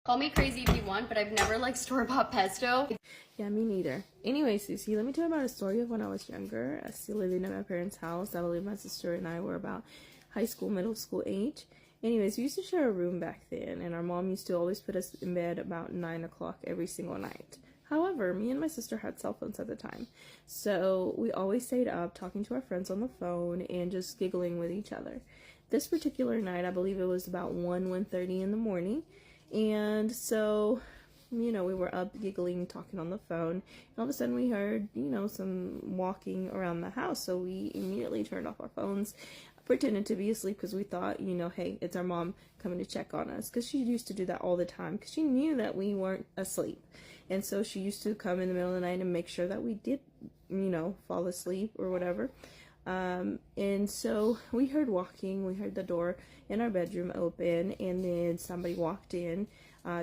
Call me crazy if you want, but I've never liked store-bought pesto. Yeah, me neither. Anyway, Susie, let me tell you about a story of when I was younger. I still living at my parents' house. I believe my sister and I were about high school, middle school age. Anyways, we used to share a room back then, and our mom used to always put us in bed about 9 o'clock every single night. However, me and my sister had cell phones at the time, so we always stayed up talking to our friends on the phone and just giggling with each other. This particular night, I believe it was about 1:30 in the morning, and so, we were up giggling, talking on the phone, and all of a sudden we heard, some walking around the house, so we immediately turned off our phones, pretended to be asleep because we thought, hey, it's our mom coming to check on us, because she used to do that all the time because she knew that we weren't asleep. And so she used to come in the middle of the night and make sure that we did, fall asleep or whatever. And so we heard walking, we heard the door in our bedroom open, and then somebody walked in,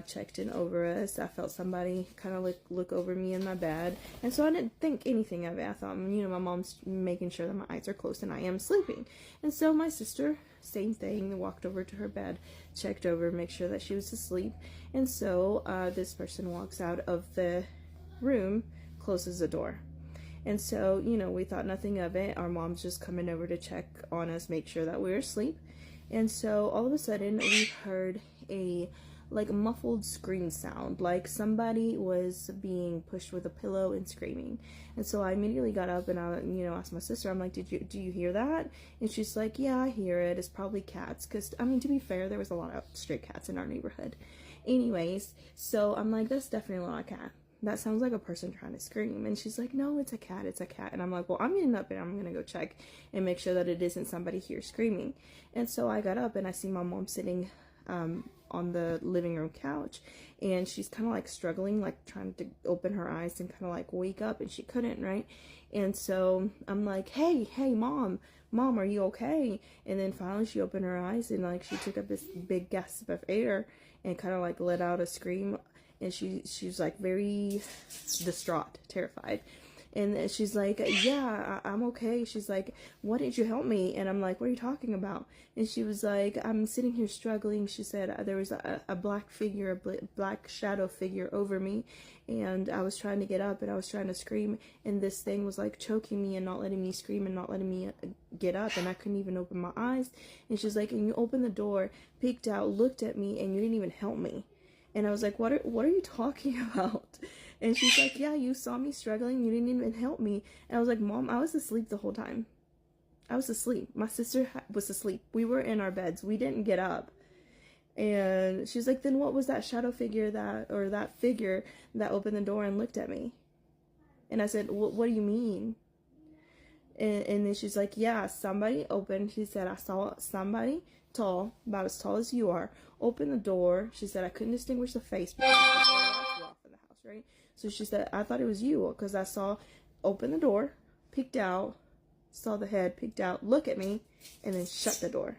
checked in over us. I felt somebody kind of look over me in my bed, and so I didn't think anything of it. I thought, my mom's making sure that my eyes are closed and I am sleeping. And so my sister, same thing, walked over to her bed, checked over, make sure that she was asleep. And so this person walks out of the room, closes the door. And so, we thought nothing of it. Our mom's just coming over to check on us, make sure that we were asleep. And so all of a sudden we heard a muffled scream sound, like somebody was being pushed with a pillow and screaming. And so I immediately got up and I, asked my sister, I'm like, do you hear that? And she's like, yeah, I hear it. It's probably cats. Because, to be fair, there was a lot of stray cats in our neighborhood. Anyways, so I'm like, that's definitely not a cat. That sounds like a person trying to scream. And she's like, no, it's a cat, it's a cat. And I'm like, well, I'm getting up and I'm gonna go check and make sure that it isn't somebody here screaming. And so I got up and I see my mom sitting on the living room couch, and she's kind of struggling, trying to open her eyes and kind of wake up, and she couldn't, right? And so I'm like, hey, mom, are you okay? And then finally she opened her eyes and she took up this big gasp of air and kind of let out a scream. And she's very distraught, terrified. And she's like, yeah, I'm okay. She's like, why didn't you help me? And I'm like, what are you talking about? And she was like, I'm sitting here struggling. She said there was a black figure, a black shadow figure over me. And I was trying to get up and I was trying to scream. And this thing was choking me and not letting me scream and not letting me get up. And I couldn't even open my eyes. And she's like, and you opened the door, peeked out, looked at me, and you didn't even help me. And I was like, what are you talking about? And she's like, yeah, you saw me struggling. You didn't even help me. And I was like, Mom, I was asleep the whole time. I was asleep. My sister was asleep. We were in our beds. We didn't get up. And she's like, then what was that shadow figure that figure that opened the door and looked at me? And I said, what do you mean? And then she's like, yeah, somebody opened. She said, I saw somebody tall, about as tall as you are, open the door. She said, I couldn't distinguish the face because the lights were off in the house, right? So she said, I thought it was you because I saw open the door, peeked out, saw the head, peeked out, look at me, and then shut the door.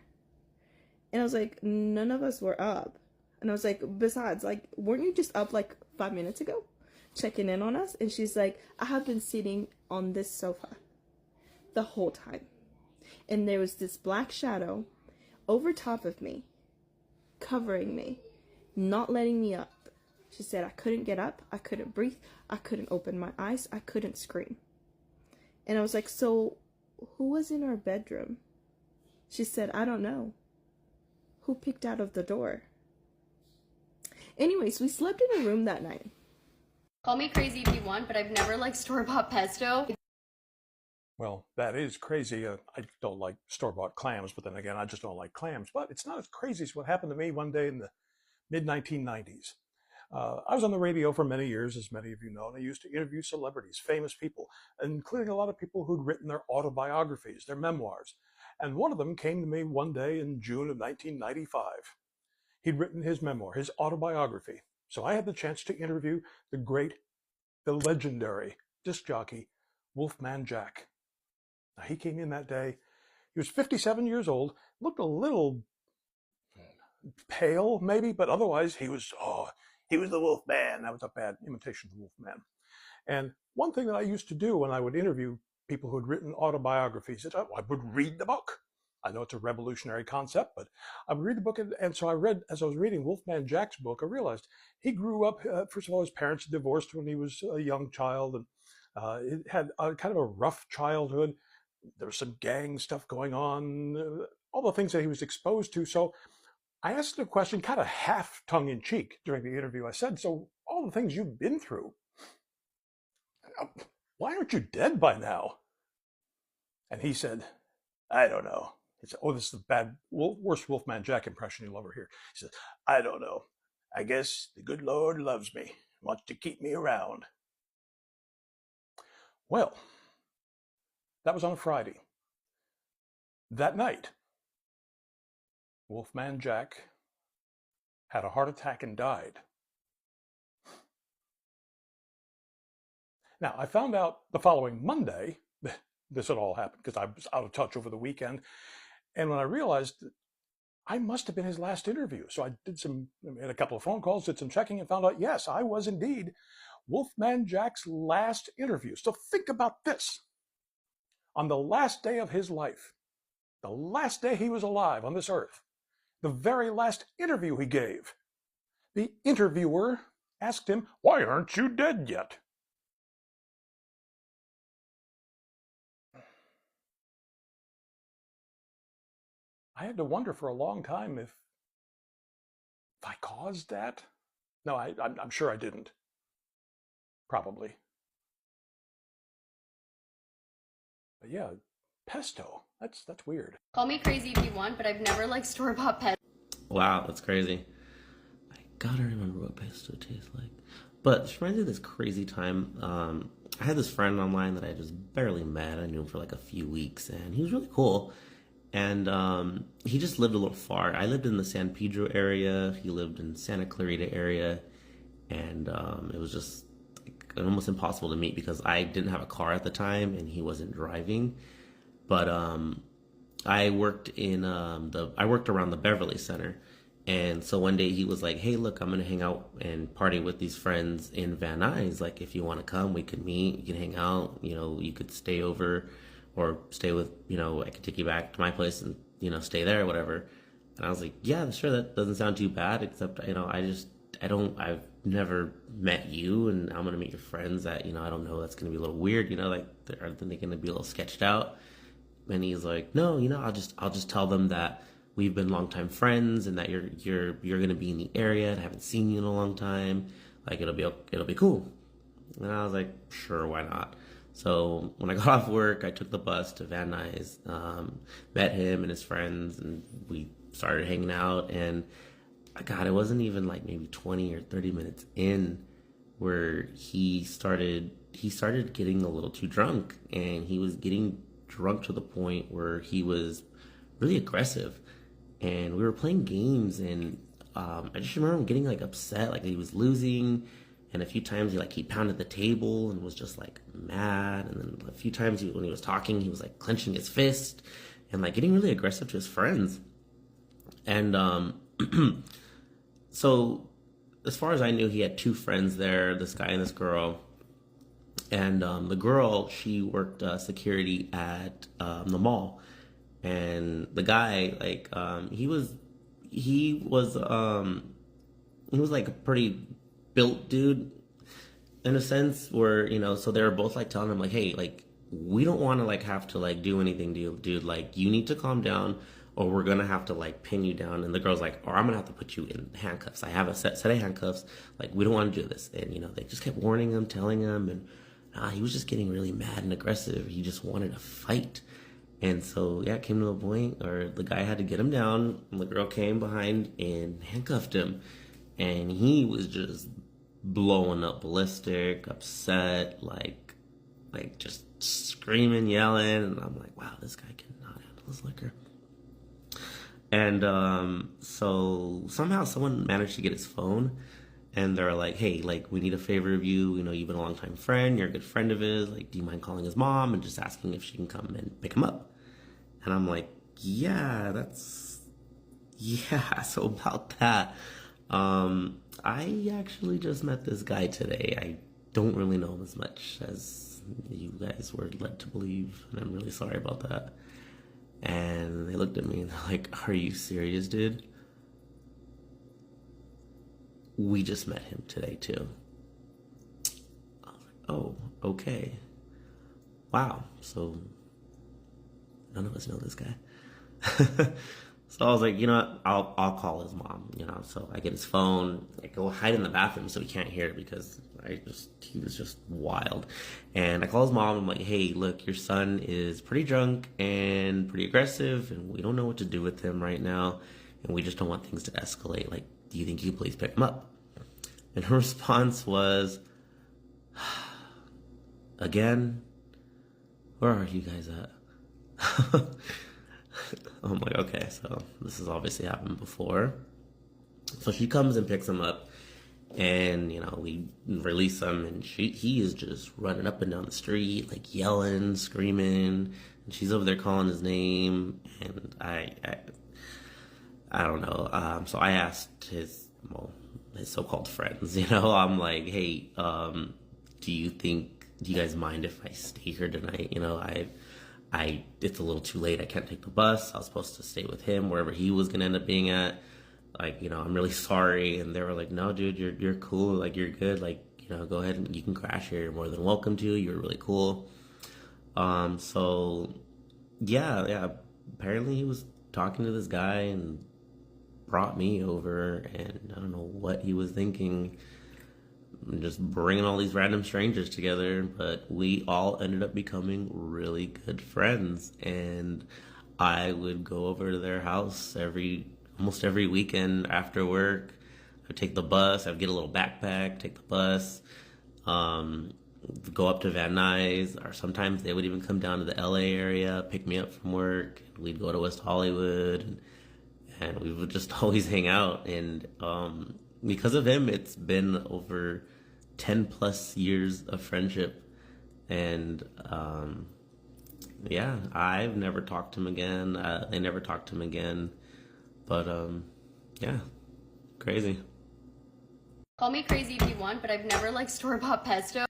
And I was like, none of us were up. And I was like, besides, weren't you just up 5 minutes ago checking in on us? And she's like, I have been sitting on this sofa the whole time. And there was this black shadow over top of me, covering me, not letting me up. She said, I couldn't get up, I couldn't breathe, I couldn't open my eyes, I couldn't scream. And I was like, so who was in our bedroom? She said, I don't know. Who peeked out of the door? Anyways, we slept in a room that night. Call me crazy if you want, but I've never liked store-bought pesto. Well, that is crazy. I don't like store-bought clams, but then again, I just don't like clams. But it's not as crazy as what happened to me one day in the mid-1990s. I was on the radio for many years, as many of you know, and I used to interview celebrities, famous people, including a lot of people who'd written their autobiographies, their memoirs. And one of them came to me one day in June of 1995. He'd written his memoir, his autobiography. So I had the chance to interview the legendary disc jockey, Wolfman Jack. Now, he came in that day. He was 57 years old, looked a little pale, maybe, but otherwise he was the Wolfman. That was a bad imitation of the Wolfman. And one thing that I used to do when I would interview people who had written autobiographies is I would read the book. I know it's a revolutionary concept, but I would read the book, and so I read, as I was reading Wolfman Jack's book, I realized he grew up, first of all, his parents divorced when he was a young child, and he had a kind of a rough childhood. There was some gang stuff going on, all the things that he was exposed to. So I asked him a question, kind of half tongue in cheek during the interview. I said, "So, all the things you've been through, why aren't you dead by now?" And he said, "I don't know." He said, "Oh, this is the worst Wolfman Jack impression you'll ever hear." He said, "I don't know. I guess the good Lord loves me, wants to keep me around." Well, that was on a Friday. That night, Wolfman Jack had a heart attack and died. Now, I found out the following Monday this had all happened because I was out of touch over the weekend. And when I realized that I must have been his last interview. So I made a couple of phone calls, did some checking, and found out, yes, I was indeed Wolfman Jack's last interview. So think about this. On the last day of his life, the last day he was alive on this earth, the very last interview he gave, the interviewer asked him, "Why aren't you dead yet?" I had to wonder for a long time if I caused that. No, I'm sure I didn't. Probably. But yeah, pesto. That's weird. Call me crazy if you want, but I've never liked store-bought pesto. Wow, that's crazy. I gotta remember what pesto tastes like. But this reminds me of this crazy time. I had this friend online that I just barely met. I knew him for like a few weeks, and he was really cool. And he just lived a little far. I lived in the San Pedro area. He lived in Santa Clarita area, and it was just like, almost impossible to meet because I didn't have a car at the time, and he wasn't driving. But I worked in I worked around the Beverly Center, and so one day he was like, "Hey, look, I'm gonna hang out and party with these friends in Van Nuys. Like, if you want to come, we could meet. You can hang out. You know, you could stay over, or stay with. You know, I could take you back to my place and stay there, or whatever." And I was like, "Yeah, sure. That doesn't sound too bad. Except I've never met you, and I'm gonna meet your friends. That I don't know. That's gonna be a little weird. Like, are they gonna be a little sketched out?" And he's like, "No, I'll just tell them that we've been longtime friends and that you're gonna be in the area and I haven't seen you in a long time. Like, it'll be cool." And I was like, "Sure, why not?" So when I got off work, I took the bus to Van Nuys, met him and his friends, and we started hanging out. And God, it wasn't even like maybe 20 or 30 minutes in where he started getting a little too drunk, and he was getting drunk to the point where he was really aggressive, and we were playing games, and I just remember him getting like upset, like he was losing, and a few times he pounded the table and was just like mad, and then a few times when he was talking, he was like clenching his fist and like getting really aggressive to his friends. And so as far as I knew, he had two friends there, this guy and this girl. And the girl, she worked security at the mall, and the guy, like, he was like a pretty built dude in a sense, where so they were both like telling him like, "Hey, like, we don't want to like have to like do anything to you, dude. Like, you need to calm down, or we're gonna have to like pin you down." And the girl's like, "Or I'm gonna have to put you in handcuffs. I have a set of handcuffs. Like, we don't want to do this." And they just kept warning him, telling him, and he was just getting really mad and aggressive. He just wanted to fight. And so, yeah, it came to a point where the guy had to get him down, and the girl came behind and handcuffed him. And he was just blowing up ballistic, upset, like just screaming, yelling. And I'm like, wow, this guy cannot handle his liquor. And so somehow someone managed to get his phone. And they're like, "Hey, like, we need a favor of you. You've been a longtime friend. You're a good friend of his. Like, do you mind calling his mom and just asking if she can come and pick him up?" And I'm like, yeah. So about that, I actually just met this guy today. I don't really know him as much as you guys were led to believe, and I'm really sorry about that. And they looked at me and they're like, "Are you serious, dude? We just met him today, too." I was like, "Oh, okay. Wow. So none of us know this guy." So I was like, you know what? I'll call his mom, you know. So I get his phone. I go hide in the bathroom so he can't hear it because he was just wild. And I call his mom. I'm like, "Hey, look, your son is pretty drunk and pretty aggressive, and we don't know what to do with him right now, and we just don't want things to escalate. Like, do you think you could please pick him up?" And her response was, "Again? Where are you guys at?" I'm like, okay, so this has obviously happened before. So she comes and picks him up, and you know, we release him, and he is just running up and down the street, like yelling, screaming, and she's over there calling his name, and I don't know. So I asked his so-called friends, you know, I'm like, "Hey, do you guys mind if I stay here tonight? You know, it's a little too late. I can't take the bus. I was supposed to stay with him wherever he was gonna end up being at. Like, you know, I'm really sorry." And they were like, "No, dude, you're cool. Like, you're good. Like, you know, go ahead and you can crash here. You're more than welcome to. You're really cool." So yeah. Apparently he was talking to this guy and brought me over, and I don't know what he was thinking, just bringing all these random strangers together, but we all ended up becoming really good friends, and I would go over to their house almost every weekend after work. I'd take the bus. I'd get a little backpack, take the bus, um, go up to Van Nuys, or sometimes they would even come down to the LA area, pick me up from work, and we'd go to West Hollywood, and we would just always hang out. And because of him, it's been over 10 plus years of friendship. And yeah, I've never talked to him again. They never talked to him again. But yeah, crazy. Call me crazy if you want, but I've never liked store-bought pesto.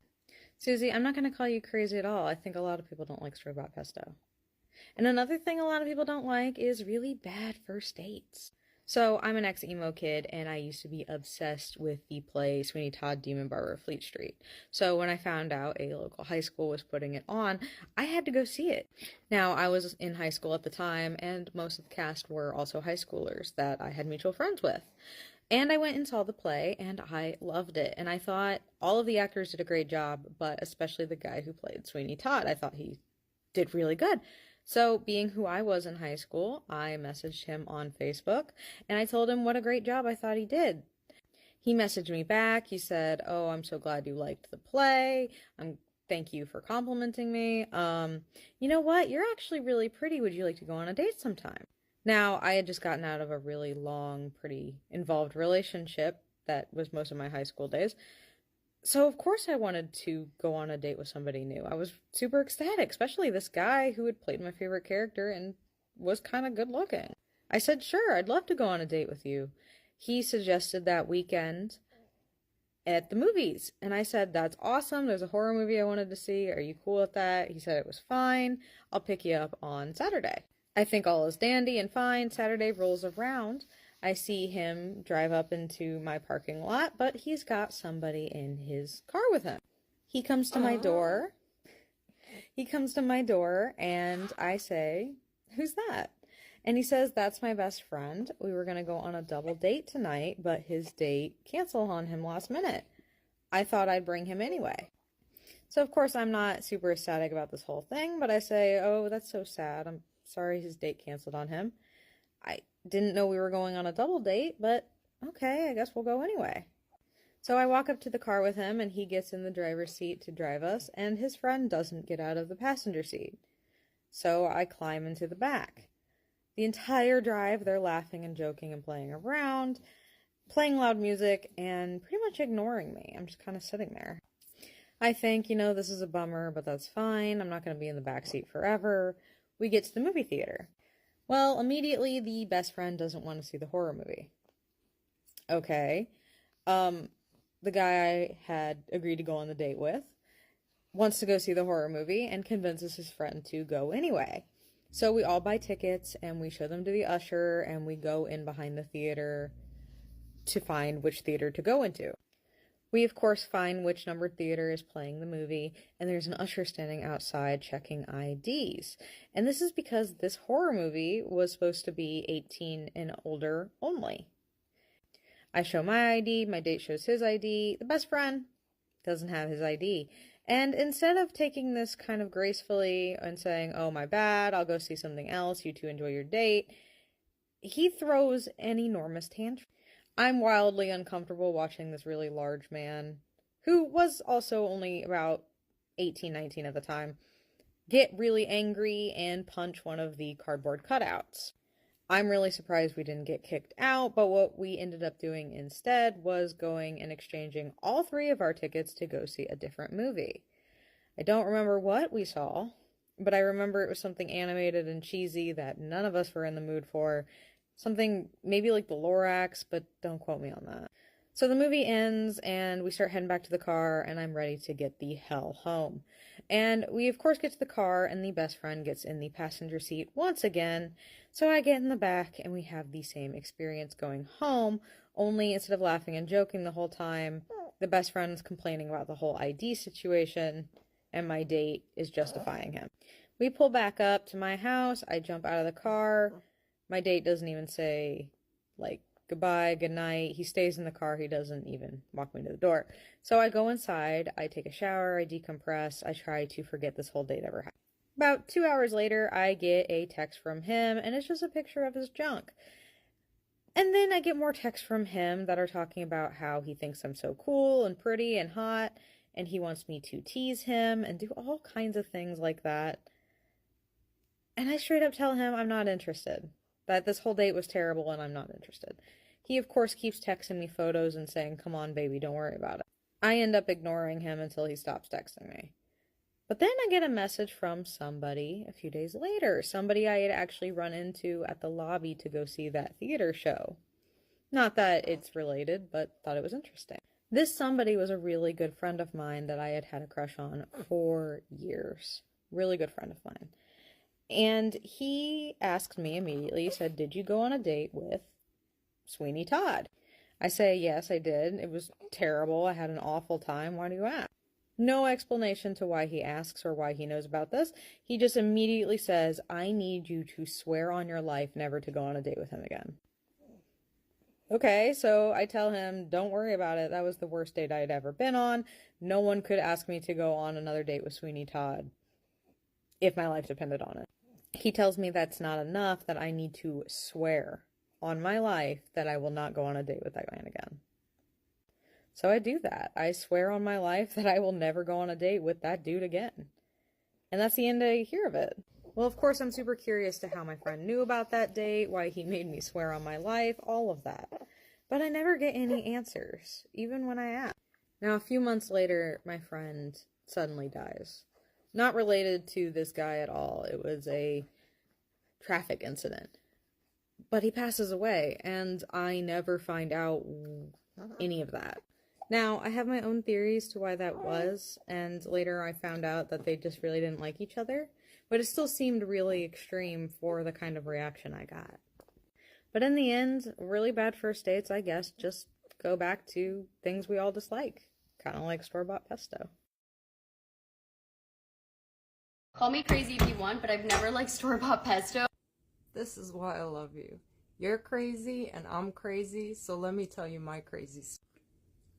Susie, I'm not going to call you crazy at all. I think a lot of people don't like store-bought pesto. And another thing a lot of people don't like is really bad first dates. So I'm an ex-emo kid, and I used to be obsessed with the play Sweeney Todd Demon Barber of Fleet Street. So when I found out a local high school was putting it on, I had to go see it. Now, I was in high school at the time, and most of the cast were also high schoolers that I had mutual friends with. And I went and saw the play, and I loved it. And I thought all of the actors did a great job, but especially the guy who played Sweeney Todd, I thought he did really good. So, being who I was in high school, I messaged him on Facebook, and I told him what a great job I thought he did. He messaged me back. He said, "Oh, I'm so glad you liked the play. Thank you for complimenting me. You know what? You're actually really pretty. Would you like to go on a date sometime?" Now, I had just gotten out of a really long, pretty involved relationship that was most of my high school days. So, of course, I wanted to go on a date with somebody new. I was super ecstatic, especially this guy who had played my favorite character and was kind of good looking. I said, "Sure, I'd love to go on a date with you." He suggested that weekend at the movies. And I said, "That's awesome. There's a horror movie I wanted to see. Are you cool with that?" He said it was fine. "I'll pick you up on Saturday." I think all is dandy and fine. Saturday rolls around. I see him drive up into my parking lot, but he's got somebody in his car with him. He comes to my door. And I say, "Who's that?" And he says, "That's my best friend. We were going to go on a double date tonight, but his date canceled on him last minute. I thought I'd bring him anyway." So, of course, I'm not super ecstatic about this whole thing, but I say, "Oh, that's so sad. I'm sorry his date canceled on him. I didn't know we were going on a double date, but okay, I guess we'll go anyway." So I walk up to the car with him, and he gets in the driver's seat to drive us, and his friend doesn't get out of the passenger seat. So I climb into the back. The entire drive, they're laughing and joking and playing around, playing loud music, and pretty much ignoring me. I'm just kind of sitting there. I think, this is a bummer, but that's fine. I'm not going to be in the back seat forever. We get to the movie theater. Well, immediately the best friend doesn't want to see the horror movie. Okay. The guy I had agreed to go on the date with wants to go see the horror movie and convinces his friend to go anyway. So we all buy tickets and we show them to the usher and we go in behind the theater to find which theater to go into. We, of course, find which numbered theater is playing the movie, and there's an usher standing outside checking IDs. And this is because this horror movie was supposed to be 18 and older only. I show my ID, my date shows his ID, the best friend doesn't have his ID. And instead of taking this kind of gracefully and saying, oh, my bad, I'll go see something else, you two enjoy your date, he throws an enormous tantrum. I'm wildly uncomfortable watching this really large man, who was also only about 18, 19 at the time, get really angry and punch one of the cardboard cutouts. I'm really surprised we didn't get kicked out, but what we ended up doing instead was going and exchanging all 3 of our tickets to go see a different movie. I don't remember what we saw, but I remember it was something animated and cheesy that none of us were in the mood for. Something maybe like the Lorax, but don't quote me on that. So the movie ends and we start heading back to the car and I'm ready to get the hell home. And we of course get to the car and the best friend gets in the passenger seat once again. So I get in the back and we have the same experience going home, only instead of laughing and joking the whole time, the best friend's complaining about the whole ID situation and my date is justifying him. We pull back up to my house, I jump out of the car. My date doesn't even say, like, goodbye, good night. He stays in the car. He doesn't even walk me to the door. So I go inside. I take a shower. I decompress. I try to forget this whole date ever happened. About 2 hours later, I get a text from him, and it's just a picture of his junk. And then I get more texts from him that are talking about how he thinks I'm so cool and pretty and hot, and he wants me to tease him and do all kinds of things like that. And I straight up tell him I'm not interested. That this whole date was terrible and I'm not interested. He, of course, keeps texting me photos and saying, come on, baby, don't worry about it. I end up ignoring him until he stops texting me. But then I get a message from somebody a few days later. Somebody I had actually run into at the lobby to go see that theater show. Not that it's related, but thought it was interesting. This somebody was a really good friend of mine that I had had a crush on for years. Really good friend of mine. And he asked me immediately, he said, did you go on a date with Sweeney Todd? I say, yes, I did. It was terrible. I had an awful time. Why do you ask? No explanation to why he asks or why he knows about this. He just immediately says, I need you to swear on your life never to go on a date with him again. Okay, so I tell him, don't worry about it. That was the worst date I had ever been on. No one could ask me to go on another date with Sweeney Todd if my life depended on it. He tells me that's not enough, that I need to swear on my life that I will not go on a date with that man again. So I do that. I swear on my life that I will never go on a date with that dude again. And that's the end I hear of it. Well, of course, I'm super curious to how my friend knew about that date, why he made me swear on my life, all of that. But I never get any answers, even when I ask. Now, a few months later, my friend suddenly dies. Not related to this guy at all. It was a traffic incident. But he passes away, and I never find out any of that. Now, I have my own theories to why that was, and later I found out that they just really didn't like each other. But it still seemed really extreme for the kind of reaction I got. But in the end, really bad first dates, I guess, just go back to things we all dislike. Kind of like store-bought pesto. Call me crazy if you want, but I've never liked store-bought pesto. This is why I love you. You're crazy and I'm crazy, so let me tell you my crazy story.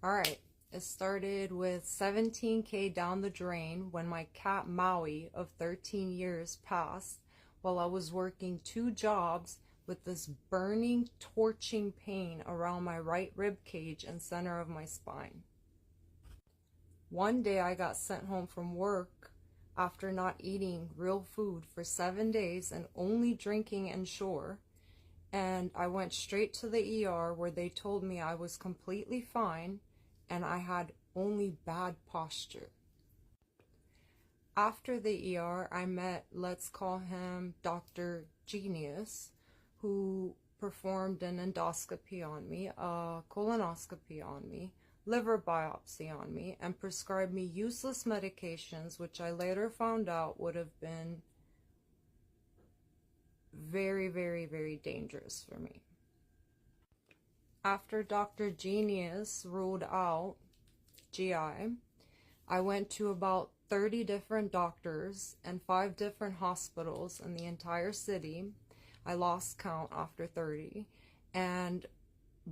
Alright, it started with $17K down the drain when my cat Maui of 13 years passed while I was working 2 jobs with this burning, torching pain around my right rib cage and center of my spine. One day I got sent home from work after not eating real food for 7 days and only drinking Ensure, and I went straight to the ER where they told me I was completely fine and I had only bad posture. After the ER, I met, let's call him Dr. Genius, who performed an endoscopy on me, a colonoscopy on me, liver biopsy on me, and prescribed me useless medications, which I later found out would have been very, very, very dangerous for me. After Dr. Genius ruled out GI, I went to about 30 different doctors and 5 different hospitals in the entire city. I lost count after 30. And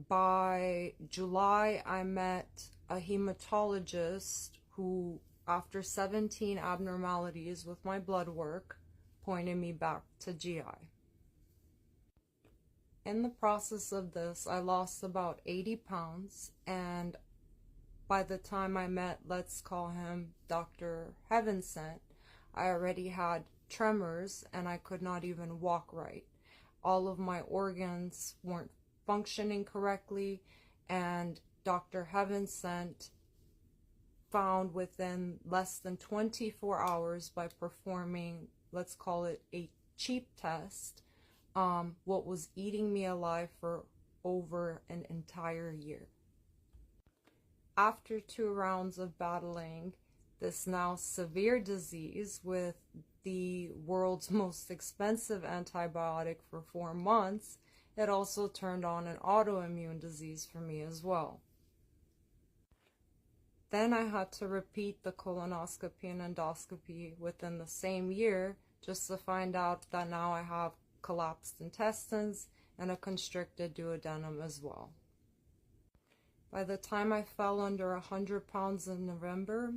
by July, I met a hematologist who, after 17 abnormalities with my blood work, pointed me back to GI. In the process of this, I lost about 80 pounds, and by the time I met, let's call him Dr. Heaven Sent, I already had tremors and I could not even walk right. All of my organs weren't functioning correctly, and Dr. Heaven Sent found within less than 24 hours by performing, let's call it a cheap test, what was eating me alive for over an entire year. After 2 rounds of battling this now severe disease with the world's most expensive antibiotic for 4 months, it also turned on an autoimmune disease for me as well. Then I had to repeat the colonoscopy and endoscopy within the same year just to find out that now I have collapsed intestines and a constricted duodenum as well. By the time I fell under 100 pounds in November,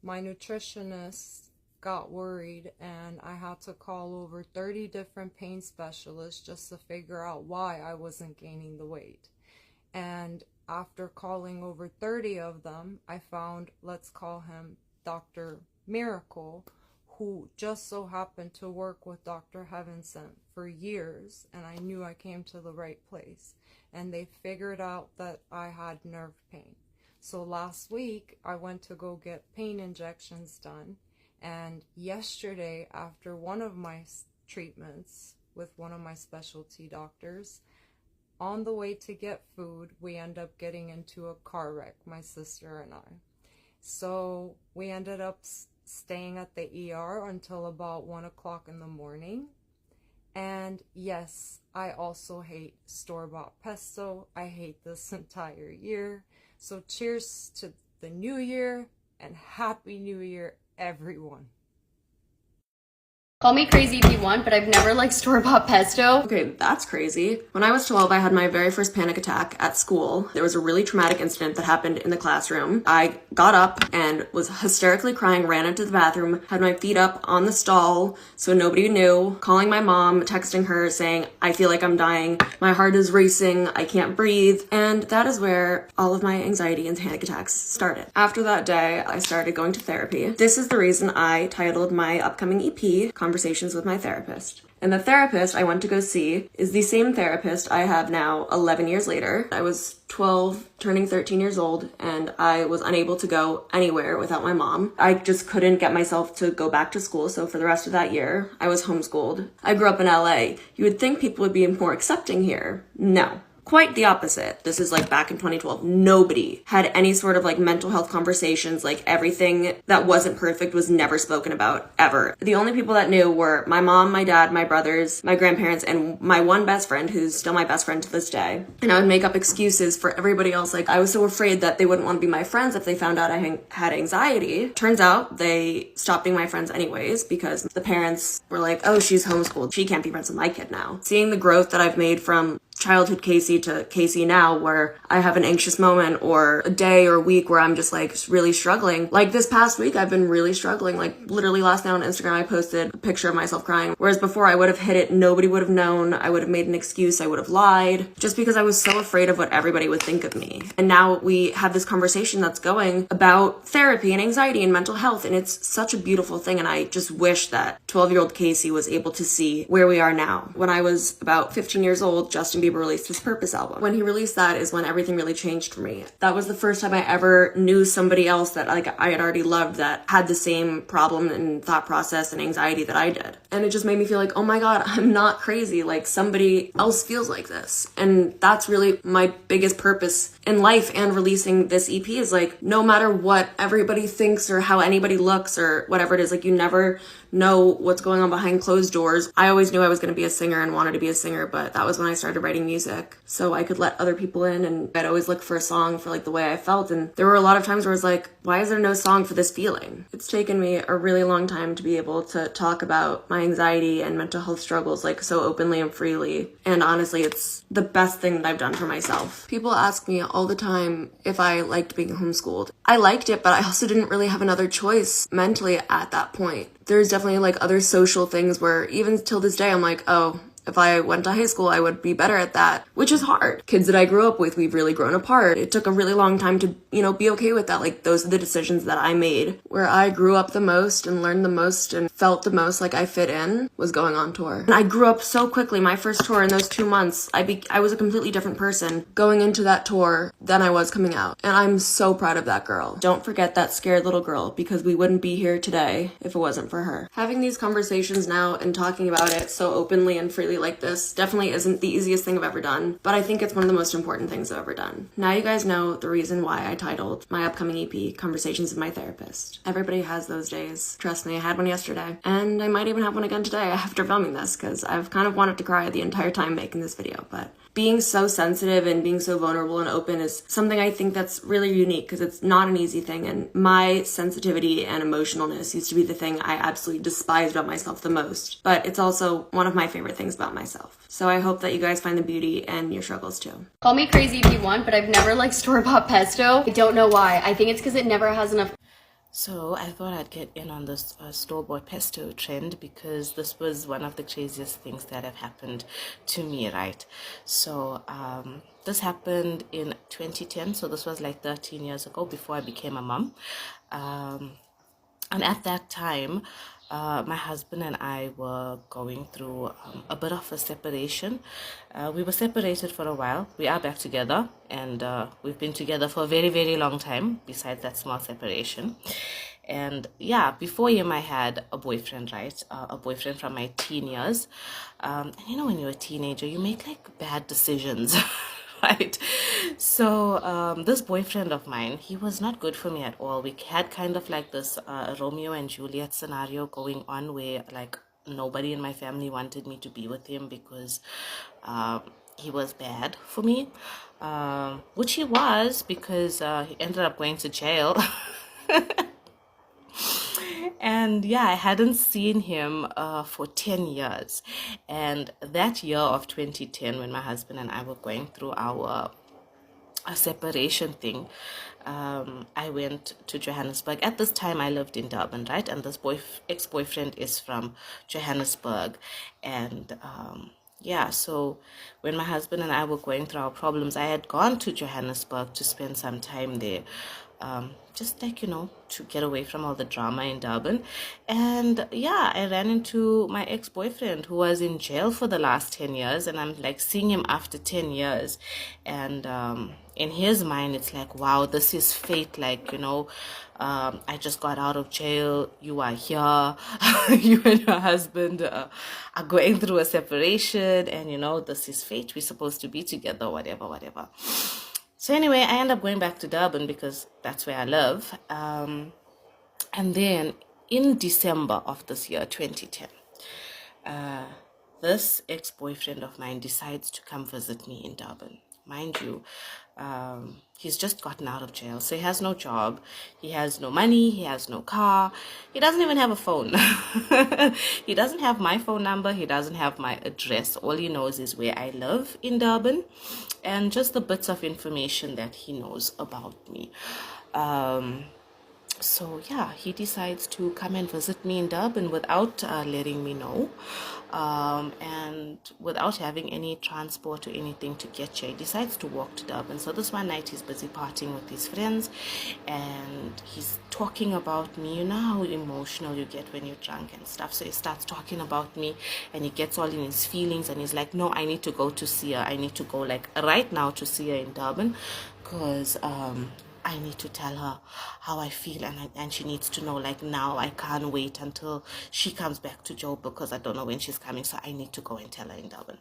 my nutritionist got worried and I had to call over 30 different pain specialists just to figure out why I wasn't gaining the weight. And after calling over 30 of them, I found, let's call him Dr. Miracle, who just so happened to work with Dr. Heaven Sent for years, and I knew I came to the right place. And they figured out that I had nerve pain. So last week, I went to go get pain injections done, and yesterday, after one of my treatments with one of my specialty doctors, on the way to get food, we end up getting into a car wreck, my sister and I. So we ended up staying at the ER until about 1 o'clock in the morning. And yes, I also hate store-bought pesto. I hate this entire year. So cheers to the new year and Happy New Year, everyone. Call me crazy if you want, but I've never liked store-bought pesto. Okay, that's crazy. When I was 12, I had my very first panic attack at school. There was a really traumatic incident that happened in the classroom. I got up and was hysterically crying, ran into the bathroom, had my feet up on the stall so nobody knew, calling my mom, texting her saying, I feel like I'm dying, my heart is racing, I can't breathe. And that is where all of my anxiety and panic attacks started. After that day, I started going to therapy. This is the reason I titled my upcoming EP, Conversations with My Therapist. And the therapist I went to go see is the same therapist I have now 11 years later. I was 12, turning 13 years old, and I was unable to go anywhere without my mom. I just couldn't get myself to go back to school, so for the rest of that year, I was homeschooled. I grew up in LA. You would think people would be more accepting here. No. Quite the opposite. This is like back in 2012. Nobody had any sort of like mental health conversations. Like everything that wasn't perfect was never spoken about ever. The only people that knew were my mom, my dad, my brothers, my grandparents, and my one best friend who's still my best friend to this day. And I would make up excuses for everybody else. Like I was so afraid that they wouldn't want to be my friends if they found out I had anxiety. Turns out they stopped being my friends anyways because the parents were like, oh, she's homeschooled. She can't be friends with my kid now. Seeing the growth that I've made from childhood Casey to Casey now, where I have an anxious moment or a day or a week where I'm just like really struggling. Like this past week, I've been really struggling. Like literally last night on Instagram, I posted a picture of myself crying. Whereas before I would have hid it, nobody would have known. I would have made an excuse. I would have lied just because I was so afraid of what everybody would think of me. And now we have this conversation that's going about therapy and anxiety and mental health. And it's such a beautiful thing. And I just wish that 12-year-old Casey was able to see where we are now. When I was about 15 years old, Justin Bieber released his Purpose album. When he released that is when everything really changed for me. That was the first time I ever knew somebody else that like I had already loved that had the same problem and thought process and anxiety that I did. And it just made me feel like, oh my God, I'm not crazy. Like somebody else feels like this. And that's really my biggest purpose in life, and releasing this EP is like, no matter what everybody thinks or how anybody looks or whatever it is, like you never know what's going on behind closed doors. I always knew I was going to be a singer and wanted to be a singer, but that was when I started writing music so I could let other people in, and I'd always look for a song for like the way I felt. And there were a lot of times where I was like, why is there no song for this feeling? It's taken me a really long time to be able to talk about my anxiety and mental health struggles like so openly and freely. And honestly, it's the best thing that I've done for myself. People ask me all the time if I liked being homeschooled. I liked it, but I also didn't really have another choice mentally at that point. There's definitely like other social things where even till this day I'm like, oh, if I went to high school, I would be better at that, which is hard. Kids that I grew up with, we've really grown apart. It took a really long time to, be okay with that. Like, those are the decisions that I made. Where I grew up the most and learned the most and felt the most like I fit in was going on tour. And I grew up so quickly. My first tour, in those 2 months, I was a completely different person going into that tour than I was coming out. And I'm so proud of that girl. Don't forget that scared little girl, because we wouldn't be here today if it wasn't for her. Having these conversations now and talking about it so openly and freely like this definitely isn't the easiest thing I've ever done, but I think it's one of the most important things I've ever done. Now you guys know the reason why I titled my upcoming EP Conversations with My Therapist. Everybody has those days. Trust me, I had one yesterday, and I might even have one again today after filming this, because I've kind of wanted to cry the entire time making this video. But being so sensitive and being so vulnerable and open is something I think that's really unique, because it's not an easy thing, and my sensitivity and emotionalness used to be the thing I absolutely despised about myself the most, but it's also one of my favorite things about myself. So I hope that you guys find the beauty in your struggles too. Call me crazy if you want, but I've never liked store-bought pesto. I don't know why. I think it's because it never has enough. So I thought I'd get in on this store-bought pesto trend, because this was one of the craziest things that have happened to me, right? So this happened in 2010, so this was like 13 years ago, before I became a mom. And at that time, my husband and I were going through a bit of a separation. We were separated for a while. We are back together, and we've been together for a very, very long time, besides that small separation. And yeah, before him, I had a boyfriend, right? A boyfriend from my teen years. And when you're a teenager, you make like bad decisions. Right? So this boyfriend of mine, he was not good for me at all. We had kind of like this Romeo and Juliet scenario going on, where like nobody in my family wanted me to be with him because he was bad for me, which he was, because he ended up going to jail. And yeah, I hadn't seen him for 10 years. And that year of 2010, when my husband and I were going through our separation thing, I went to Johannesburg. At this time, I lived in Durban, right? And this ex-boyfriend is from Johannesburg. And yeah, so when my husband and I were going through our problems, I had gone to Johannesburg to spend some time there. Just like, to get away from all the drama in Durban. And yeah, I ran into my ex-boyfriend, who was in jail for the last 10 years, and I'm like seeing him after 10 years. And in his mind, it's like, wow, this is fate. Like, I just got out of jail, you are here, you and your husband are going through a separation, and this is fate, we're supposed to be together, whatever. So anyway, I end up going back to Durban, because that's where I live. And then in December of this year, 2010, this ex-boyfriend of mine decides to come visit me in Durban. Mind you, he's just gotten out of jail, so he has no job, he has no money, he has no car, he doesn't even have a phone. He doesn't have my phone number, he doesn't have my address. All he knows is where I live in Durban, and just the bits of information that he knows about me. So yeah, he decides to come and visit me in Durban without letting me know, and without having any transport or anything to get here. He decides to walk to Durban. So this one night he's busy partying with his friends, and he's talking about me. You know how emotional you get when you're drunk and stuff. So he starts talking about me, and he gets all in his feelings, and he's like, no, I need to go to see her. I need to go like right now to see her in Durban, because I need to tell her how I feel, and she needs to know, like, now. I can't wait until she comes back to Joe, because I don't know when she's coming, so I need to go and tell her in Durban.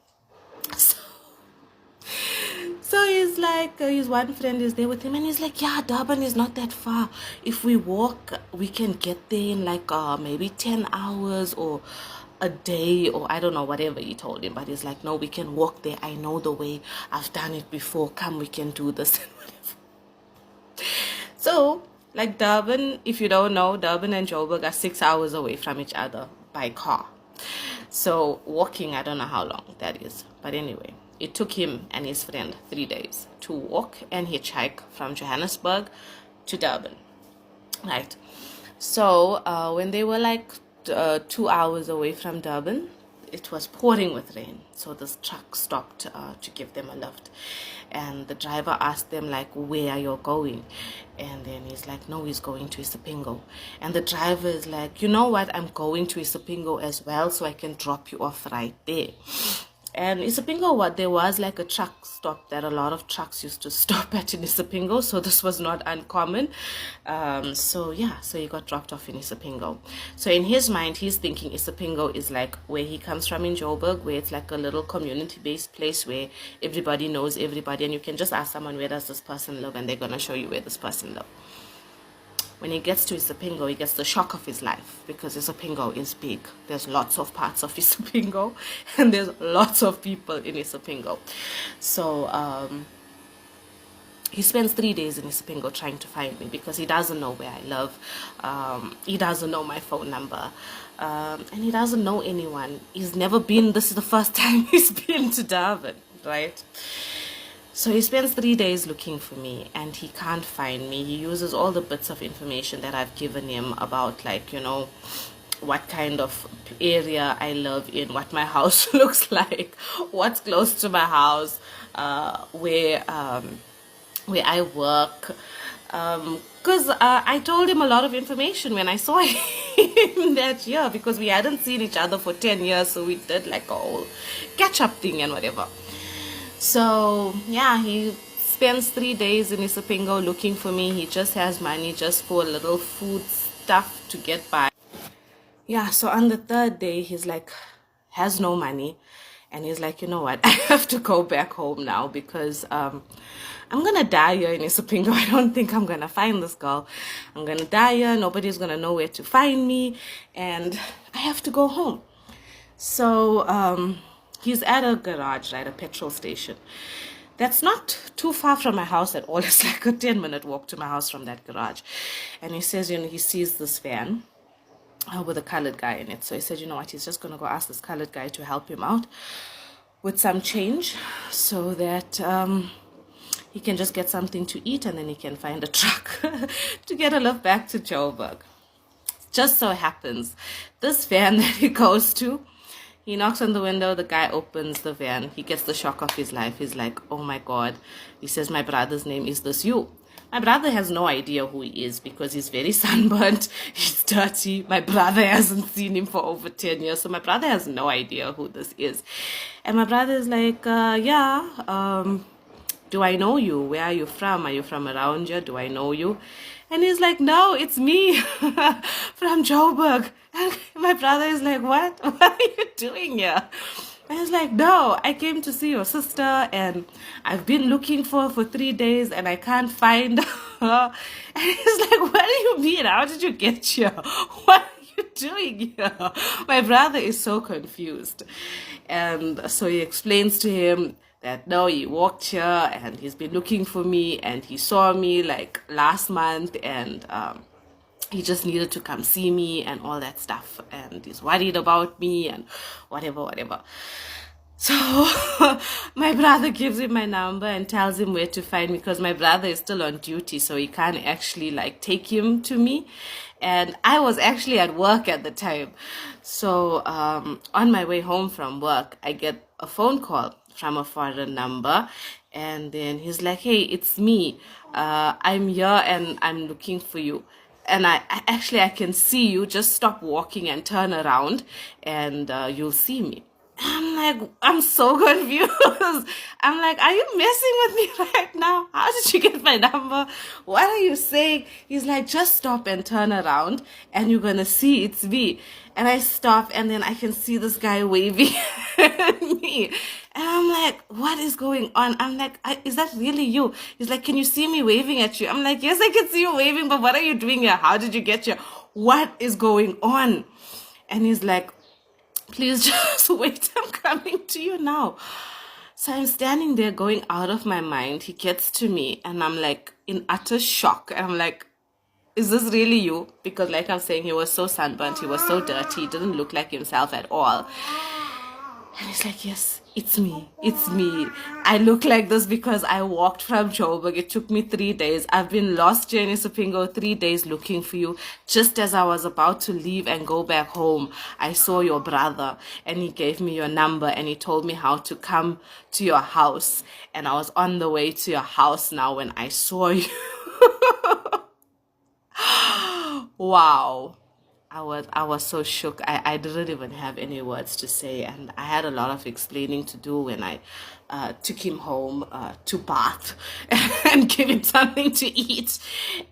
So he's like, his one friend is there with him, and he's like, yeah, Durban is not that far. If we walk, we can get there in like maybe 10 hours or a day, or I don't know, whatever he told him. But he's like, no, we can walk there. I know the way. I've done it before. Come, we can do this and whatever. So, like Durban, if you don't know, Durban and Joburg are 6 hours away from each other by car. So walking, I don't know how long that is. But anyway, it took him and his friend 3 days to walk and hitchhike from Johannesburg to Durban. Right. So when they were like 2 hours away from Durban, it was pouring with rain. So this truck stopped to give them a lift. And the driver asked them, like, where are you going? And then he's like, no, he's going to Isipingo. And the driver is like, you know what? I'm going to Isipingo as well, so I can drop you off right there. And Isipingo, there was like a truck stop that a lot of trucks used to stop at in Isipingo, so this was not uncommon. So he got dropped off in Isipingo. So in his mind, he's thinking Isipingo is like where he comes from in Joburg, where it's like a little community-based place where everybody knows everybody, and you can just ask someone, where does this person live, and they're going to show you where this person lives. When he gets to Isipingo, he gets the shock of his life, because Isipingo is big. There's lots of parts of Isipingo, and there's lots of people in Isipingo. So he spends 3 days in Isipingo trying to find me, because he doesn't know where I live. He doesn't know my phone number, and he doesn't know anyone. He's never been. This is the first time he's been to Durban, right? So he spends 3 days looking for me, and he can't find me. He uses all the bits of information that I've given him about, like, you know, what kind of area I live in, what my house looks like, what's close to my house, where I work. Because I told him a lot of information when I saw him that year, because we hadn't seen each other for 10 years, so we did like a whole catch-up thing and whatever. So yeah, he spends 3 days in Isipingo looking for me. He just has money just for a little food stuff to get by. Yeah, so on the 3rd day, he's like, has no money. And he's like, you know what, I have to go back home now, because I'm going to die here in Isipingo. I don't think I'm going to find this girl. I'm going to die here. Nobody's going to know where to find me. And I have to go home. So he's at a garage, right, a petrol station. That's not too far from my house at all. It's like a 10-minute walk to my house from that garage. And he says, you know, he sees this van with a colored guy in it. So he said, you know what, he's just going to go ask this colored guy to help him out with some change, so that he can just get something to eat, and then he can find a truck to get a lift back to Joburg. Just so happens, this van that he goes to, he knocks on the window, the guy opens the van, he gets the shock of his life. He's like, oh my God. He says, my brother's name, is this you? My brother has no idea who he is, because he's very sunburnt, he's dirty. My brother hasn't seen him for over 10 years, so my brother has no idea who this is. And my brother is like, do I know you? Where are you from? Are you from around here? Do I know you? And he's like, no, it's me from Joburg. And my brother is like, what? What are you doing here? And he's like, no, I came to see your sister, and I've been looking for her for 3 days, and I can't find her. And he's like, what do you mean? How did you get here? What are you doing here? My brother is so confused. And so he explains to him that, no, he walked here, and he's been looking for me, and he saw me like last month, and he just needed to come see me and all that stuff, and he's worried about me and whatever. So my brother gives him my number and tells him where to find me, because my brother is still on duty, so he can't actually like take him to me. And I was actually at work at the time. So on my way home from work, I get a phone call from a foreign number, and then he's like, hey, it's me. I'm here and I'm looking for you. And I can see you. Just stop walking and turn around, and you'll see me. I'm like, I'm so confused. I'm like, are you messing with me right now? How did you get my number? What are you saying? He's like, just stop and turn around, and you're going to see it's me. And I stop, and then I can see this guy waving at me. And I'm like, what is going on? I'm like, is that really you? He's like, can you see me waving at you? I'm like, yes, I can see you waving, but what are you doing here? How did you get here? What is going on? And he's like, please just wait. I'm coming to you now. So I'm standing there going out of my mind. He gets to me and I'm like in utter shock. And I'm like, is this really you? Because like I'm saying, he was so sunburnt. He was so dirty. He didn't look like himself at all. And he's like, yes, it's me. It's me. I look like this because I walked from Joburg. It took me 3 days. I've been lost here in Isipingo 3 days looking for you. Just as I was about to leave and go back home, I saw your brother and he gave me your number and he told me how to come to your house. And I was on the way to your house now when I saw you. Wow. I was so shook. I didn't even have any words to say, and I had a lot of explaining to do when I took him home to bath and give him something to eat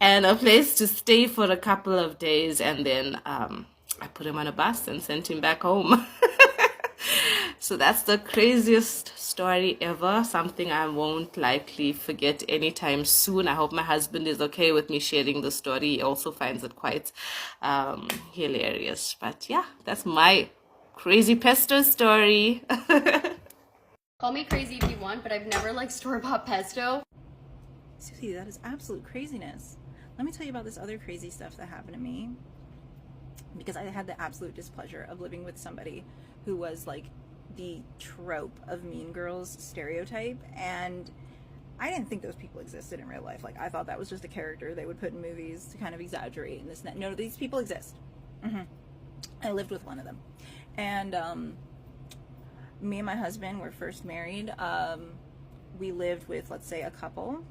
and a place to stay for a couple of days, and then I put him on a bus and sent him back home. So that's the craziest story ever, something I won't likely forget anytime soon. I hope my husband is okay with me sharing the story. He also finds it quite hilarious. But yeah, that's my crazy pesto story. Call me crazy if you want, but I've never liked store-bought pesto. Susie, that is absolute craziness. Let me tell you about this other crazy stuff that happened to me, because I had the absolute displeasure of living with somebody who was like the trope of Mean Girls stereotype, and I didn't think those people existed in real life. Like, I thought that was just a character they would put in movies to kind of exaggerate and this and that. No, these people exist. I lived with one of them, and me and my husband were first married. We lived with, let's say, a couple,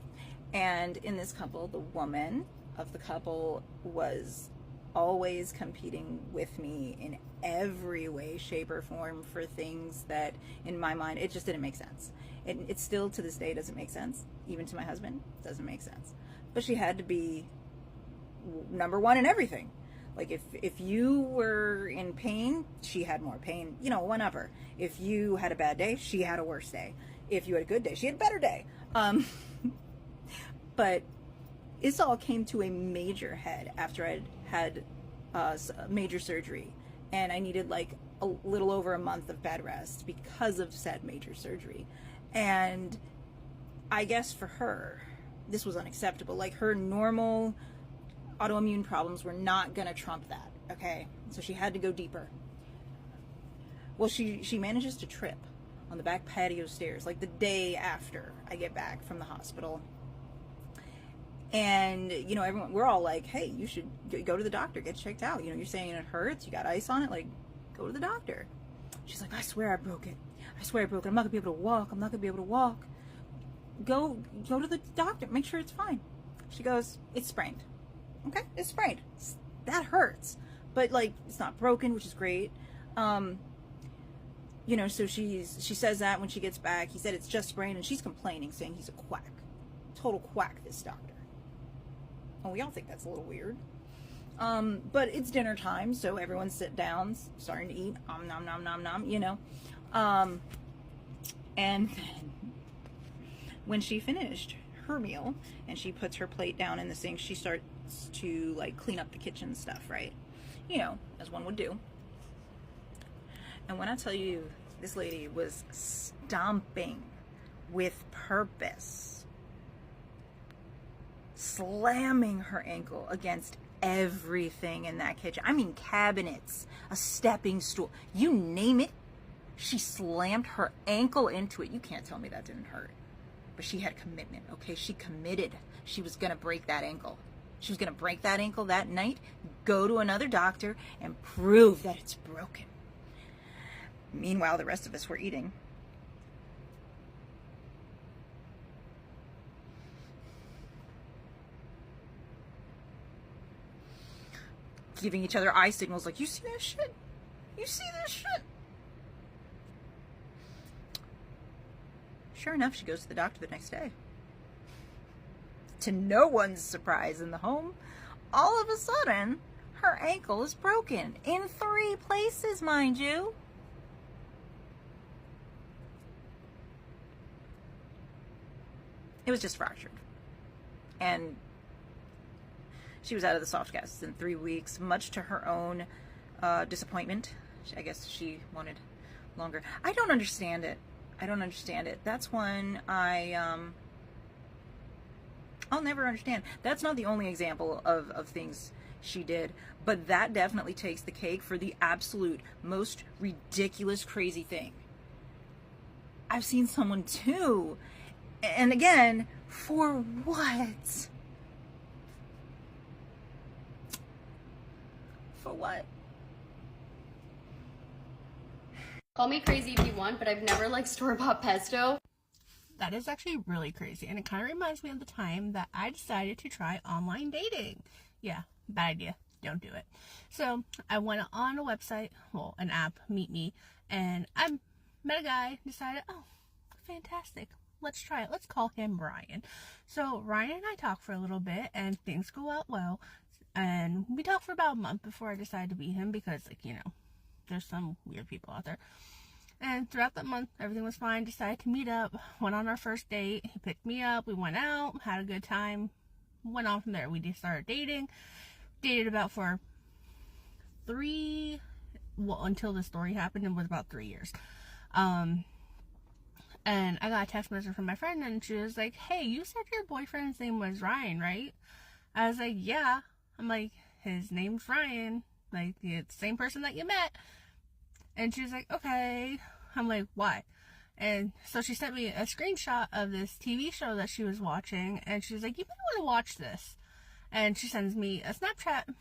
and in this couple, the woman of the couple was always competing with me in every way, shape, or form for things that, in my mind, it just didn't make sense. It still, to this day, doesn't make sense. Even to my husband, doesn't make sense. But she had to be number one in everything. Like, if you were in pain, she had more pain, you know, whenever. If you had a bad day, she had a worse day. If you had a good day, she had a better day. But this all came to a major head after I'd had major surgery, and I needed like a little over a month of bed rest because of said major surgery. And I guess for her, this was unacceptable. Like, her normal autoimmune problems were not gonna trump that, okay? So she had to go deeper. Well, she manages to trip on the back patio stairs, like the day after I get back from the hospital. And, you know, we're all like, hey, you should go to the doctor, get checked out. You know, you're saying it hurts, you got ice on it, like, go to the doctor. She's like, I swear I broke it. I swear I broke it. I'm not gonna be able to walk. I'm not gonna be able to walk. Go to the doctor, make sure it's fine. She goes, it's sprained. Okay, it's sprained. That hurts. But, like, it's not broken, which is great. You know, so she says that when she gets back. He said it's just sprained, and she's complaining, saying he's a quack. Total quack, this doctor. And we all think that's a little weird. But it's dinner time, so everyone's sit down, starting to eat. Nom, nom, nom, nom, you know. And then when she finished her meal and she puts her plate down in the sink, she starts to, like, clean up the kitchen stuff, right? You know, as one would do. And when I tell you, this lady was stomping with purpose, slamming her ankle against everything in that kitchen. I mean, cabinets, a stepping stool, you name it. She slammed her ankle into it. You can't tell me that didn't hurt. But she had commitment, okay? She committed. She was going to break that ankle. She was going to break that ankle that night, go to another doctor, and prove that it's broken. Meanwhile, the rest of us were eating. Giving each other eye signals like, you see that shit? You see this shit? Sure enough, she goes to the doctor the next day. To no one's surprise in the home, all of a sudden, her ankle is broken. In 3 places, mind you. It was just fractured. And she was out of the soft casts in 3 weeks, much to her own disappointment. I guess she wanted longer. I don't understand it. That's one I'll never understand. That's not the only example of things she did, but that definitely takes the cake for the absolute most ridiculous, crazy thing I've seen someone do. And again, for what? For what? Call me crazy if you want, but I've never liked store-bought pesto. That is actually really crazy, and it kind of reminds me of the time that I decided to try online dating. Yeah, bad idea. Don't do it. So I went on a website, well, an app, Meet Me, and I met a guy, decided, oh, fantastic. Let's try it. Let's call him Ryan. So Ryan and I talked for a little bit, and things go out well. And we talked for about a month before I decided to be him because, like, you know, there's some weird people out there. And throughout that month, everything was fine. Decided to meet up. Went on our first date. He picked me up. We went out. Had a good time. Went on from there. We just started dating. Dated about for until the story happened, it was about 3 years. And I got a text message from my friend, and she was like, hey, you said your boyfriend's name was Ryan, right? I was like, yeah. I'm like, his name's Ryan. Like, it's the same person that you met. And she was like, okay. I'm like, why? And so she sent me a screenshot of this TV show that she was watching, and she was like, you might want to watch this. And she sends me a Snapchat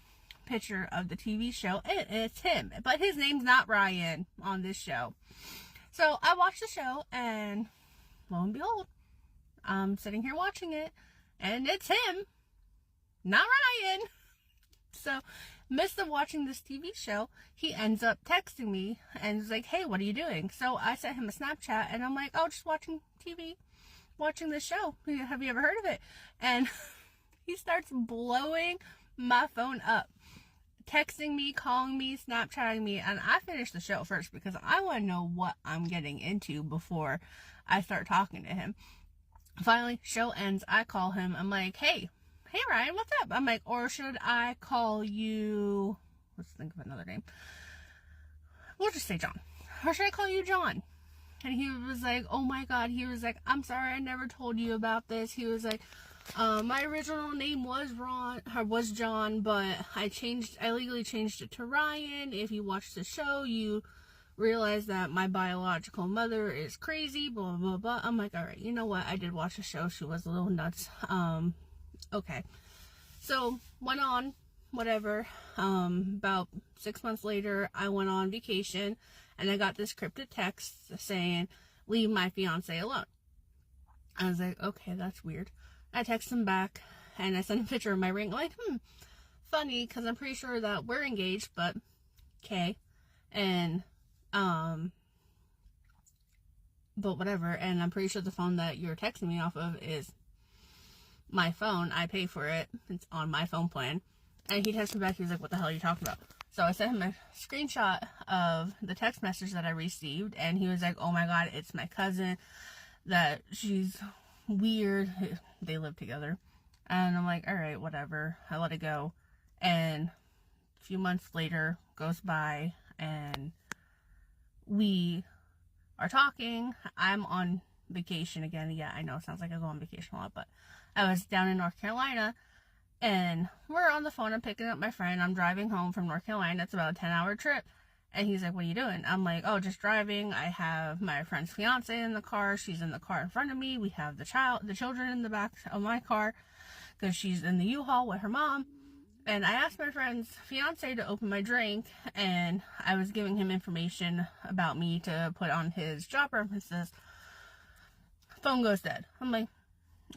picture of the TV show, and it's him. But his name's not Ryan on this show. So I watched the show, and lo and behold, I'm sitting here watching it, and it's him, not Ryan. So, midst of watching this TV show, he ends up texting me and is like, hey, what are you doing? So I sent him a Snapchat, and I'm like, oh, just watching TV, watching this show. Have you ever heard of it? And he starts blowing my phone up, texting me, calling me, Snapchatting me, and I finish the show first because I want to know what I'm getting into before I start talking to him. Finally, show ends. I call him. I'm like, hey Ryan, what's up? I'm like, or should I call you, let's think of another name. We'll just say John. Or should I call you John? And he was like, oh my God. He was like, I'm sorry, I never told you about this. He was like, my original name was John, but I legally changed it to Ryan. If you watch the show, you realize that my biological mother is crazy, blah, blah, blah. I'm like, all right, you know what? I did watch the show. She was a little nuts. Okay. So, went on, whatever. About 6 months later, I went on vacation, and I got this cryptic text saying, leave my fiance alone. I was like, okay, that's weird. I text him back, and I sent a picture of my ring. I'm like, funny, because I'm pretty sure that we're engaged, but, okay. And, but whatever, and I'm pretty sure the phone that you're texting me off of is my phone. I pay for it. It's on my phone plan. And he texted me back. He was like, what the hell are you talking about? So I sent him a screenshot of the text message that I received, and he was like, oh my God, it's my cousin, that she's weird. They live together. And I'm like, all right, whatever. I let it go. And a few months later goes by, and we are talking. I'm on vacation again. Yeah, I know it sounds like I go on vacation a lot, but I was down in North Carolina, and we're on the phone. I'm picking up my friend. I'm driving home from North Carolina. It's about a 10-hour trip. And he's like, what are you doing? I'm like, oh, just driving. I have my friend's fiance in the car. She's in the car in front of me. We have the children in the back of my car because she's in the U-Haul with her mom. And I asked my friend's fiance to open my drink, and I was giving him information about me to put on his job references. Phone goes dead. I'm like,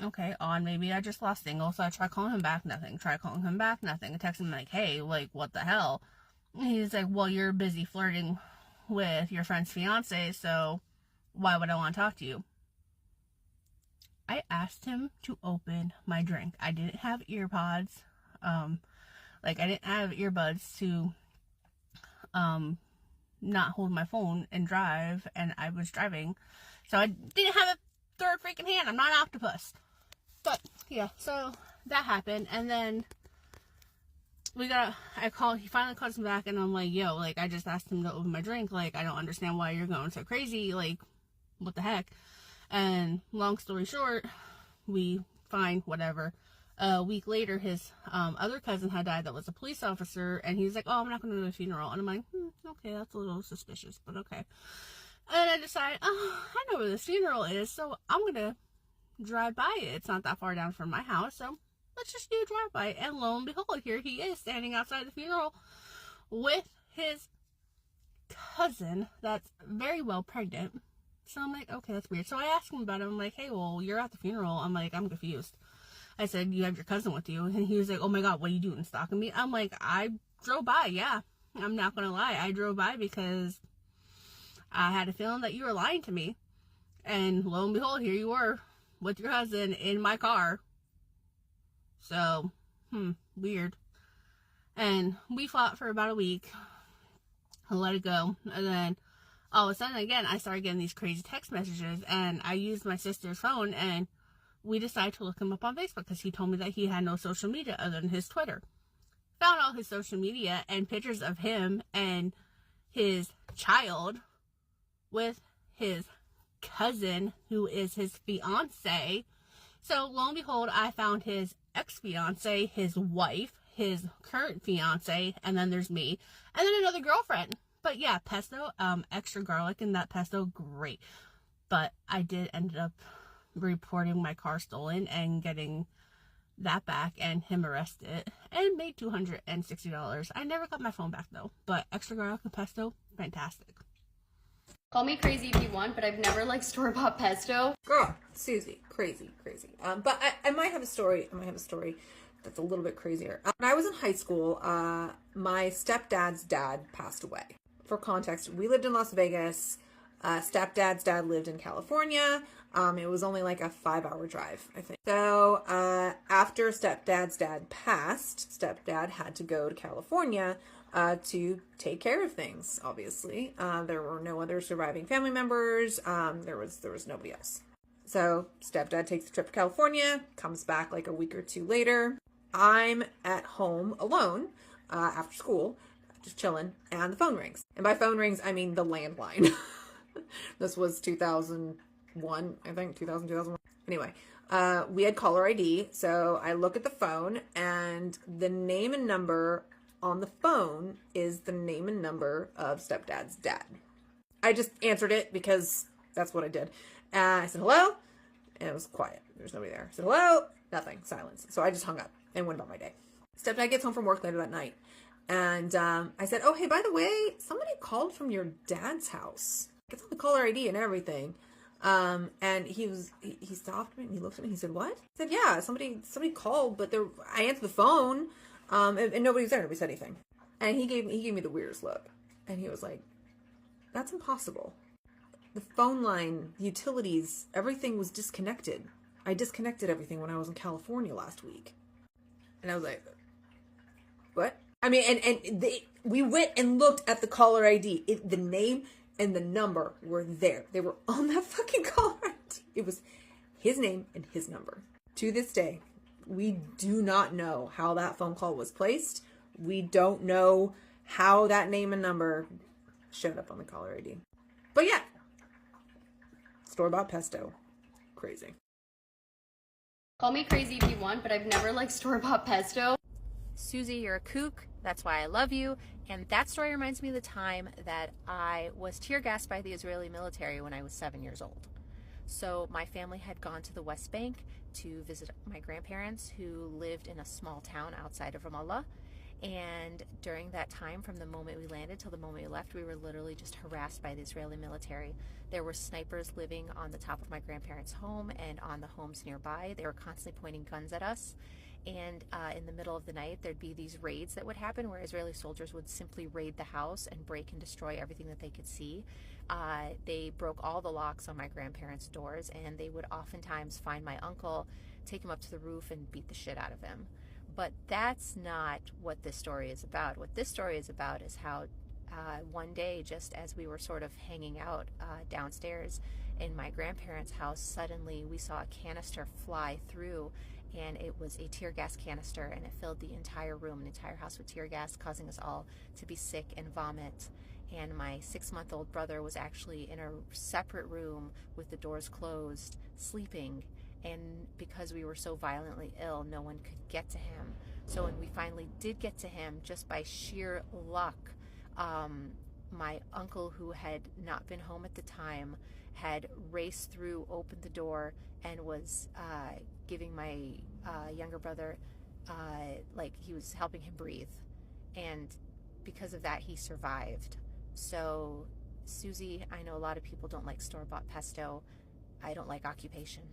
okay, odd, maybe I just lost signal. So I try calling him back, nothing. Try calling him back, nothing. I text him like, hey, like, what the hell? And he's like, well, you're busy flirting with your friend's fiance, so why would I want to talk to you? I asked him to open my drink. I didn't have earpods. I didn't have earbuds to not hold my phone and drive, and I was driving. So I didn't have a third freaking hand. I'm not an octopus. But yeah, so that happened, and then he finally calls me back, and I'm like, yo, like, I just asked him to open my drink, like, I don't understand why you're going so crazy, like, what the heck? And long story short, we fine, whatever. A week later, his other cousin had died that was a police officer, and he's like, oh, I'm not going to do the funeral. And I'm like, okay, that's a little suspicious, but okay. And I decide, I know where this funeral is, so I'm going to drive by it. It's not that far down from my house, so let's just do a drive-by. And lo and behold, here he is standing outside the funeral with his cousin that's very well pregnant. So I'm like, okay, that's weird. So I asked him about it. I'm like, hey, well, you're at the funeral. I'm like, I'm confused. I said, you have your cousin with you? And he was like, oh my God, what are you doing, stalking me? I'm like, I drove by, yeah. I'm not going to lie. I drove by because I had a feeling that you were lying to me. And lo and behold, here you were with your cousin in my car. So, weird. And we fought for about a week. I let it go. And then all of a sudden, again, I started getting these crazy text messages. And I used my sister's phone, and we decided to look him up on Facebook because he told me that he had no social media other than his Twitter. Found all his social media and pictures of him and his child with his cousin, who is his fiance. So lo and behold, I found his ex-fiance, his wife, his current fiance, and then there's me, and then another girlfriend. But yeah, pesto, extra garlic in that pesto, great. But I did end up reporting my car stolen and getting that back and him arrested and made $260. I never got my phone back though, but extra garlic and pesto, fantastic. Call me crazy if you want, but I've never liked store-bought pesto. Girl, Susie, crazy. But I might have a story. That's a little bit crazier. When I was in high school, my stepdad's dad passed away. For context, we lived in Las Vegas. Stepdad's dad lived in California. It was only like a 5-hour drive, I think. So after stepdad's dad passed, stepdad had to go to California to take care of things, obviously. There were no other surviving family members. There was nobody else. So stepdad takes the trip to California, comes back like a week or two later. I'm at home alone after school, just chilling, and the phone rings. And by phone rings, I mean the landline. This was 2001, I think, 2001. Anyway, we had caller ID, so I look at the phone, and the name and number on the phone is the name and number of stepdad's dad. I just answered it because that's what I did. I said, hello? And it was quiet. There's nobody there. I said, hello? Nothing. Silence. So I just hung up and went about my day. Stepdad gets home from work later that night. And I said, oh, hey, by the way, somebody called from your dad's house. It's on the caller ID and everything. And he stopped me and he looked at me and he said, what? I said, yeah, somebody called, but I answered the phone. And nobody was there. Nobody said anything. And he gave me the weirdest look. And he was like, that's impossible. The phone line, the utilities, everything was disconnected. I disconnected everything when I was in California last week. And I was like, what? I mean, we went and looked at the caller ID. The name and the number were there. They were on that fucking caller ID. It was his name and his number. To this day, we do not know how that phone call was placed. We don't know how that name and number showed up on the caller ID. But yeah, store-bought pesto. Crazy. Call me crazy if you want, but I've never liked store-bought pesto. Susie, you're a kook. That's why I love you. And that story reminds me of the time that I was tear gassed by the Israeli military when I was 7 years old. So my family had gone to the West Bank to visit my grandparents who lived in a small town outside of Ramallah. And during that time, from the moment we landed till the moment we left, we were literally just harassed by the Israeli military. There were snipers living on the top of my grandparents' home and on the homes nearby. They were constantly pointing guns at us. And in the middle of the night, there'd be these raids that would happen where Israeli soldiers would simply raid the house and break and destroy everything that they could see. They broke all the locks on my grandparents' doors, and they would oftentimes find my uncle, take him up to the roof, and beat the shit out of him. But that's not what this story is about. What this story is about is how one day, just as we were sort of hanging out downstairs in my grandparents' house, suddenly we saw a canister fly through, and it was a tear gas canister, and it filled the entire room, an entire house with tear gas, causing us all to be sick and vomit. And my 6-month-old brother was actually in a separate room with the doors closed, sleeping. And because we were so violently ill, no one could get to him. So when we finally did get to him, just by sheer luck, my uncle, who had not been home at the time, had raced through, opened the door, and was giving my younger brother, like he was helping him breathe. And because of that, he survived. So, Susie, I know a lot of people don't like store-bought pesto. I don't like occupation.